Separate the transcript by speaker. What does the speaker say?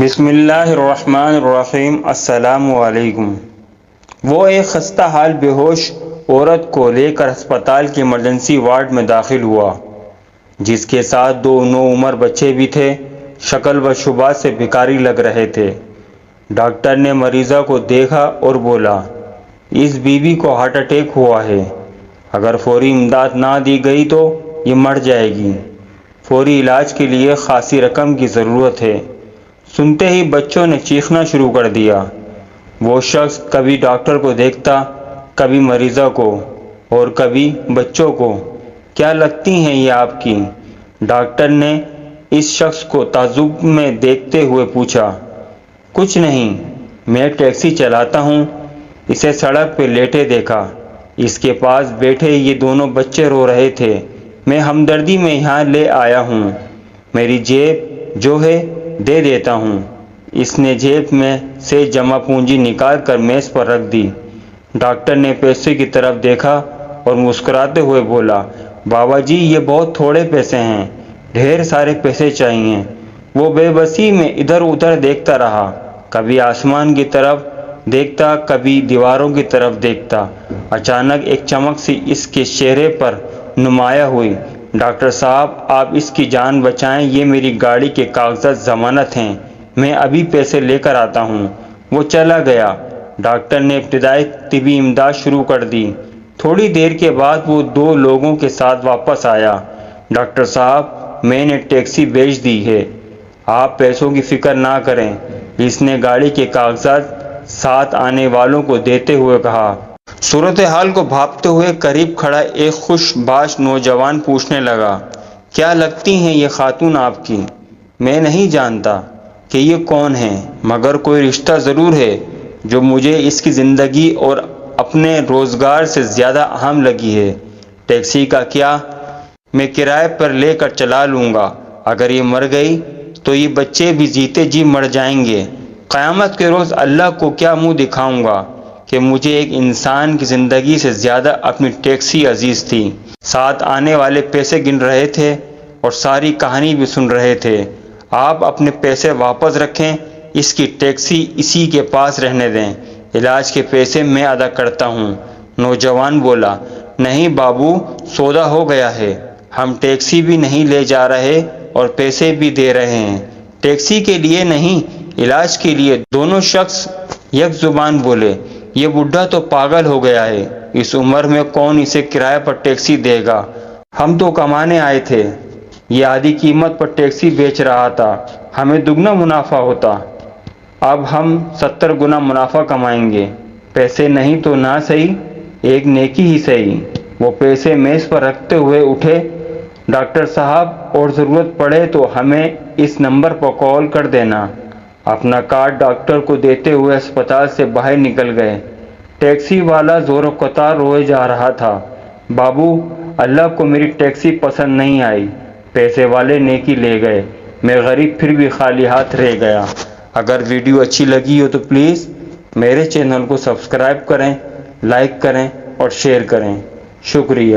Speaker 1: بسم اللہ الرحمن الرحیم۔ السلام علیکم۔ وہ ایک خستہ حال بے ہوش عورت کو لے کر ہسپتال کے ایمرجنسی وارڈ میں داخل ہوا، جس کے ساتھ دو نوعمر بچے بھی تھے۔ شکل و شباہ سے بھکاری لگ رہے تھے۔ ڈاکٹر نے مریضہ کو دیکھا اور بولا، اس بیوی کو ہارٹ اٹیک ہوا ہے، اگر فوری امداد نہ دی گئی تو یہ مر جائے گی۔ فوری علاج کے لیے خاصی رقم کی ضرورت ہے۔ سنتے ہی بچوں نے چیخنا شروع کر دیا۔ وہ شخص کبھی ڈاکٹر کو دیکھتا، کبھی مریضہ کو اور کبھی بچوں کو۔ کیا لگتی ہیں یہ آپ کی؟ ڈاکٹر نے اس شخص کو تعجب میں دیکھتے ہوئے پوچھا۔ کچھ نہیں، میں ٹیکسی چلاتا ہوں۔ اسے سڑک پہ لیٹے دیکھا۔ اس کے پاس بیٹھے یہ دونوں بچے رو رہے تھے۔ میں ہمدردی میں یہاں لے آیا ہوں۔ میری جیب جو ہے دے دیتا ہوں۔ اس نے جیب میں سے جمع پونجی نکال کر میز پر رکھ دی۔ ڈاکٹر نے پیسے کی طرف دیکھا اور مسکراتے ہوئے بولا، بابا جی یہ بہت تھوڑے پیسے ہیں، ڈھیر سارے پیسے چاہیے۔ وہ بے بسی میں ادھر ادھر دیکھتا رہا، کبھی آسمان کی طرف دیکھتا، کبھی دیواروں کی طرف دیکھتا۔ اچانک ایک چمک سی اس کے چہرے پر نمایاں ہوئی۔ ڈاکٹر صاحب آپ اس کی جان بچائیں، یہ میری گاڑی کے کاغذات ضمانت ہیں، میں ابھی پیسے لے کر آتا ہوں۔ وہ چلا گیا۔ ڈاکٹر نے ابتدائی طبی امداد شروع کر دی۔ تھوڑی دیر کے بعد وہ دو لوگوں کے ساتھ واپس آیا۔ ڈاکٹر صاحب میں نے ٹیکسی بھیج دی ہے، آپ پیسوں کی فکر نہ کریں، اس نے گاڑی کے کاغذات ساتھ آنے والوں کو دیتے ہوئے کہا۔ صورتحال کو بھاپتے ہوئے قریب کھڑا ایک خوش باش نوجوان پوچھنے لگا، کیا لگتی ہیں یہ خاتون آپ کی؟ میں نہیں جانتا کہ یہ کون ہیں، مگر کوئی رشتہ ضرور ہے جو مجھے اس کی زندگی اور اپنے روزگار سے زیادہ اہم لگی ہے۔ ٹیکسی کا کیا، میں کرائے پر لے کر چلا لوں گا۔ اگر یہ مر گئی تو یہ بچے بھی جیتے جی مر جائیں گے۔ قیامت کے روز اللہ کو کیا منہ دکھاؤں گا کہ مجھے ایک انسان کی زندگی سے زیادہ اپنی ٹیکسی عزیز تھی۔ ساتھ آنے والے پیسے گن رہے تھے اور ساری کہانی بھی سن رہے تھے۔ آپ اپنے پیسے واپس رکھیں، اس کی ٹیکسی اسی کے پاس رہنے دیں، علاج کے پیسے میں ادا کرتا ہوں۔ نوجوان بولا، نہیں بابو، سودا ہو گیا ہے، ہم ٹیکسی بھی نہیں لے جا رہے اور پیسے بھی دے رہے ہیں۔ ٹیکسی کے لیے نہیں، علاج کے لیے۔ دونوں شخص یک زبان بولے، یہ بڈھا تو پاگل ہو گیا ہے، اس عمر میں کون اسے کرائے پر ٹیکسی دے گا؟ ہم تو کمانے آئے تھے، یہ آدھی قیمت پر ٹیکسی بیچ رہا تھا، ہمیں دگنا منافع ہوتا، اب ہم 70 گنا منافع کمائیں گے۔ پیسے نہیں تو نہ صحیح، ایک نیکی ہی صحیح۔ وہ پیسے میز پر رکھتے ہوئے اٹھے۔ ڈاکٹر صاحب اور ضرورت پڑے تو ہمیں اس نمبر پر کال کر دینا۔ اپنا کارڈ ڈاکٹر کو دیتے ہوئے ہسپتال سے باہر نکل گئے۔ ٹیکسی والا زور و قطار روئے جا رہا تھا، بابو اللہ کو میری ٹیکسی پسند نہیں آئی، پیسے والے نیکی لے گئے، میں غریب پھر بھی خالی ہاتھ رہ گیا۔ اگر ویڈیو اچھی لگی ہو تو پلیز میرے چینل کو سبسکرائب کریں، لائک کریں اور شیئر کریں۔ شکریہ۔